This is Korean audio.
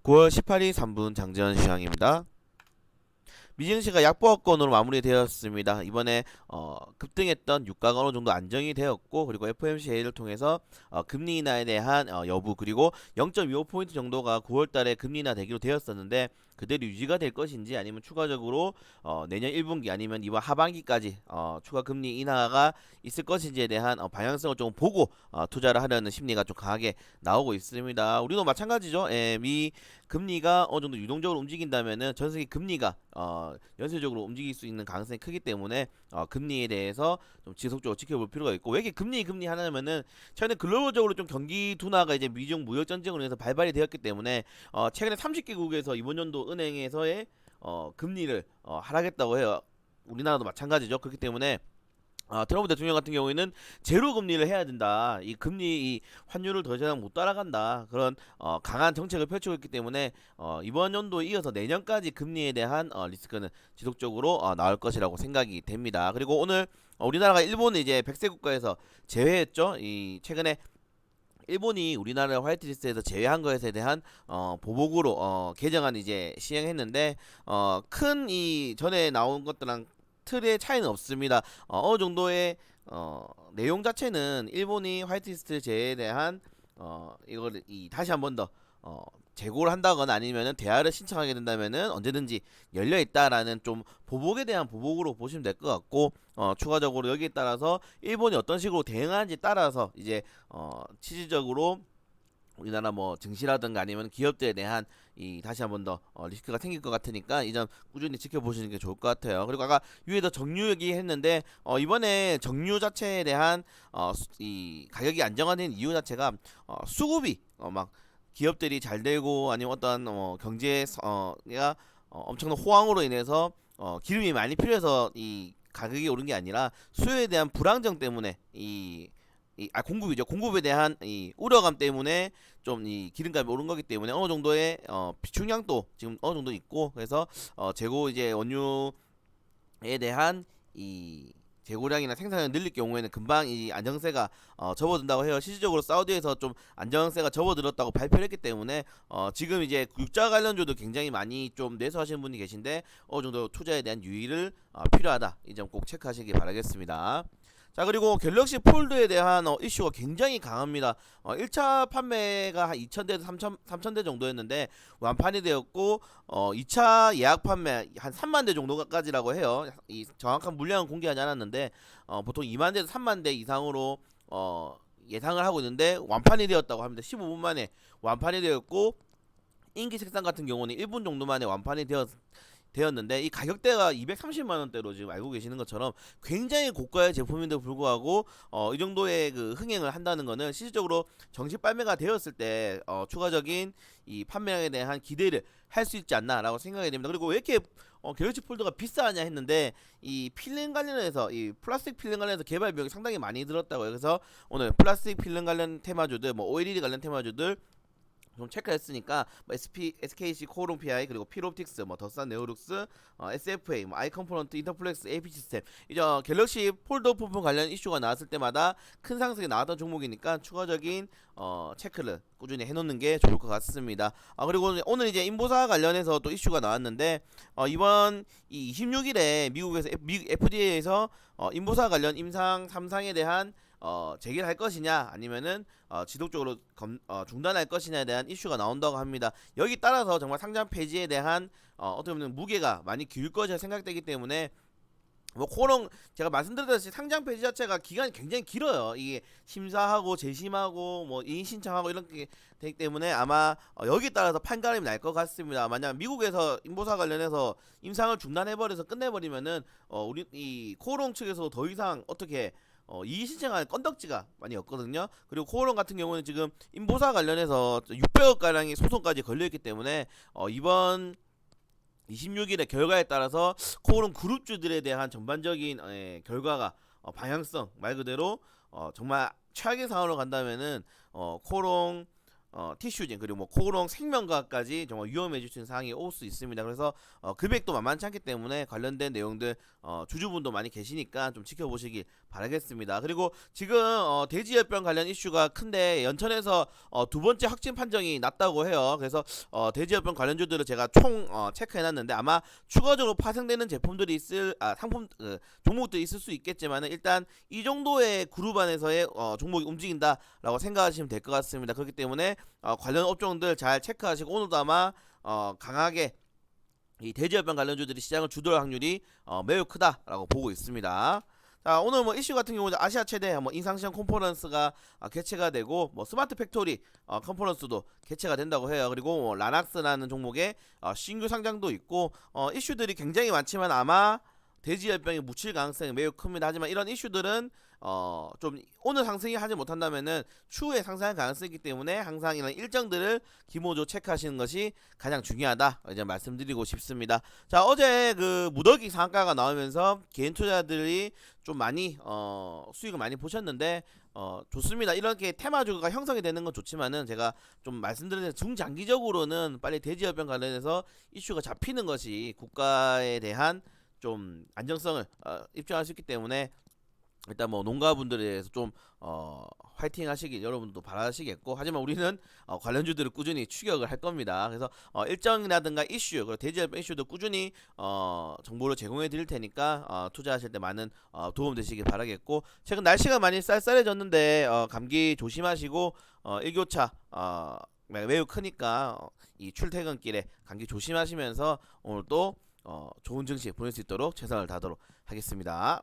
9월 18일 3분 장재현 시황입니다. 미증시가 약보합권으로 마무리되었습니다. 이번에 급등했던 유가가 어느 정도 안정이 되었고, 그리고 FOMC 회의를 통해서 금리 인하에 대한 여부, 그리고 0.25포인트 정도가 9월달에 금리 인하 되기로 되었었는데 그대로 유지가 될 것인지, 아니면 추가적으로 내년 1분기 아니면 이번 하반기까지 추가 금리 인하가 있을 것인지에 대한 방향성을 좀 보고 투자를 하려는 심리가 좀 강하게 나오고 있습니다. 우리도 마찬가지죠. 미 금리가 어느 정도 유동적으로 움직인다면은 전 세계 금리가 연쇄적으로 움직일 수 있는 가능성이 크기 때문에 금리에 대해서 좀 지속적으로 지켜볼 필요가 있고, 왜 이렇게 금리 하냐면은 최근에 글로벌적으로 좀 경기 둔화가 이제 미중 무역 전쟁으로 인해서 발발이 되었기 때문에 최근에 30개국에서 이번 연도 은행에서의 금리를 하락했다고 해요. 우리나라도 마찬가지죠. 그렇기 때문에 트럼프 대통령 같은 경우에는 제로 금리를 해야 된다. 이 금리, 이 환율을 더 이상 못 따라간다. 그런 강한 정책을 펼치고 있기 때문에 이번 연도에 이어서 내년까지 금리에 대한 리스크는 지속적으로 나올 것이라고 생각이 됩니다. 그리고 오늘 우리나라가 일본을 이제 100세 국가에서 제외했죠. 이 최근에 일본이 우리나라 화이트리스트에서 제외한 것에 대한 보복으로 개정안 이제 시행했는데 큰 이 전에 나온 것들랑 틀의 차이는 없습니다. 어느 정도의 내용 자체는 일본이 화이트리스트 제외에 대한 이걸 다시 한번 더 재고를 한다거나 아니면은 대화를 신청하게 된다면은 언제든지 열려 있다라는 좀 보복에 대한 보복으로 보시면 될 것 같고, 추가적으로 여기에 따라서 일본이 어떤 식으로 대응하는지 따라서 이제 실질적으로 우리나라 뭐 증시라든가 아니면 기업들에 대한 이 다시 한번 더 리스크가 생길 것 같으니까 이 점 꾸준히 지켜보시는 게 좋을 것 같아요. 그리고 아까 위에서 정유 얘기했는데 이번에 정유 자체에 대한 이 가격이 안정화된 이유 자체가 수급이 막 기업들이 잘 되고 아니면 어떤 경제가 엄청난 호황으로 인해서 기름이 많이 필요해서 이 가격이 오른 게 아니라 수요에 대한 불안정 때문에 공급이죠. 공급에 대한 이 우려감 때문에 좀 이 기름값이 오른 거기 때문에 어느 정도의 비축량도 지금 어느 정도 있고, 그래서 재고 이제 원유에 대한 이 재고량이나 생산을 늘릴 경우에는 금방 이 안정세가 접어든다고 해요. 실질적으로 사우디에서 좀 안정세가 접어들었다고 발표를 했기 때문에 지금 이제 육자 관련주도 굉장히 많이 좀 매수하시는 분이 계신데 어느 정도 투자에 대한 유의를 필요하다. 이 점 꼭 체크하시기 바라겠습니다. 자, 그리고 갤럭시 폴드에 대한 이슈가 굉장히 강합니다. 1차 판매가 한 2,000대에서 3,000대 정도였는데 완판이 되었고 2차 예약 판매 한 3만 대 정도까지라고 해요. 이 정확한 물량은 공개하지 않았는데 보통 2만 대에서 3만 대 이상으로 예상을 하고 있는데 완판이 되었다고 합니다. 15분 만에 완판이 되었고, 인기 색상 같은 경우는 1분 정도 만에 완판이 되었는데 이 가격대가 230만 원대로 지금 알고 계시는 것처럼 굉장히 고가의 제품인데도 불구하고 이 정도의 그 흥행을 한다는 거는 실질적으로 정식 발매가 되었을 때 추가적인 이 판매량에 대한 기대를 할 수 있지 않나라고 생각이 됩니다. 그리고 왜 이렇게 갤럭시 폴드가 비싸냐 했는데 이 필름 관련해서 이 플라스틱 필름 관련해서 개발 비용이 상당히 많이 들었다고요. 그래서 오늘 플라스틱 필름 관련 테마주들, 뭐 OLED 관련 테마주들 좀 체크했으니까 뭐 SKC 코오롱 PI, 그리고 필옵틱스, 뭐 더산 네오룩스, SFA, 뭐 아이컴포넌트, 인터플렉스, AP 시스템, 이제 갤럭시 폴더 부품 관련 이슈가 나왔을 때마다 큰 상승이 나왔던 종목이니까 추가적인 체크를 꾸준히 해놓는 게 좋을 것 같습니다. 그리고 오늘 이제 인보사 관련해서 또 이슈가 나왔는데 이번 이 26일에 미국에서 FDA에서 인보사 관련 임상 3상에 대한 제기를 할 것이냐 아니면은 지속적으로 중단할 것이냐에 대한 이슈가 나온다고 합니다. 여기 따라서 정말 상장 폐지에 대한 어떻게 보면 무게가 많이 길 것이라 생각되기 때문에 뭐 코롱 제가 말씀드렸듯이 상장 폐지 자체가 기간이 굉장히 길어요. 이게 심사하고 재심하고 뭐 이의 신청하고 이런 게 되기 때문에 아마 여기에 따라서 판가름이 날 것 같습니다. 만약 미국에서 인보사 관련해서 임상을 중단해버려서 끝내버리면은 우리 이 코롱 측에서 더 이상 어떻게 이의 신청할 건덕지가 많이 없거든요. 그리고 코오롱 같은 경우는 지금 인보사 관련해서 600억 가량의 소송까지 걸려있기 때문에 이번 26일의 결과에 따라서 코오롱 그룹주들에 대한 전반적인 결과가 방향성 말 그대로 정말 최악의 상황으로 간다면은 코오롱 티슈진 그리고 뭐 코롱 생명과까지 정말 위험해질 수 있는 상황이 올 수 있습니다. 그래서 금액도 만만치 않기 때문에 관련된 내용들 주주분도 많이 계시니까 좀 지켜보시길 바라겠습니다. 그리고 지금 대지열병 관련 이슈가 큰데 연천에서 두 번째 확진 판정이 났다고 해요. 그래서 대지열병 관련주들을 제가 총 체크해놨는데 아마 추가적으로 파생되는 제품들이 있을 상품 종목들이 있을 수 있겠지만은 일단 이 정도의 그룹 안에서의 종목이 움직인다라고 생각하시면 될 것 같습니다. 그렇기 때문에 관련 업종들 잘 체크하시고 오늘도 아마 강하게 이 대지열병 관련주들이 시장을 주도할 확률이 매우 크다라고 보고 있습니다. 자, 오늘 뭐 이슈 같은 경우는 아시아 최대 뭐 인상시장 컨퍼런스가 개최가 되고 뭐 스마트 팩토리 컨퍼런스도 개최가 된다고 해요. 그리고 뭐 라낙스라는 종목의 신규 상장도 있고 이슈들이 굉장히 많지만 아마 대지열병이 묻힐 가능성이 매우 큽니다. 하지만 이런 이슈들은 좀 오늘 상승이 하지 못한다면은 추후에 상승할 가능성이 있기 때문에 항상 이런 일정들을 기본적으로 체크하시는 것이 가장 중요하다 이제 말씀드리고 싶습니다. 자, 어제 그 무더기 상한가가 나오면서 개인 투자들이 좀 많이 수익을 많이 보셨는데 좋습니다. 이렇게 테마주가 형성이 되는 건 좋지만은 제가 좀 말씀드린 중장기적으로는 빨리 대지열병 관련해서 이슈가 잡히는 것이 국가에 대한 좀 안정성을 입증할 수 있기 때문에 일단 뭐 농가분들에 대해서 좀 화이팅 하시길 여러분도 바라시겠고, 하지만 우리는 관련주들을 꾸준히 추격을 할 겁니다. 그래서 일정이라든가 이슈 그리고 대지열병 이슈도 꾸준히 정보를 제공해 드릴 테니까 투자하실 때 많은 도움 되시길 바라겠고, 최근 날씨가 많이 쌀쌀해졌는데 감기 조심하시고 일교차 매우 크니까 이 출퇴근길에 감기 조심하시면서 오늘 또 좋은 증시 보낼 수 있도록 최선을 다하도록 하겠습니다.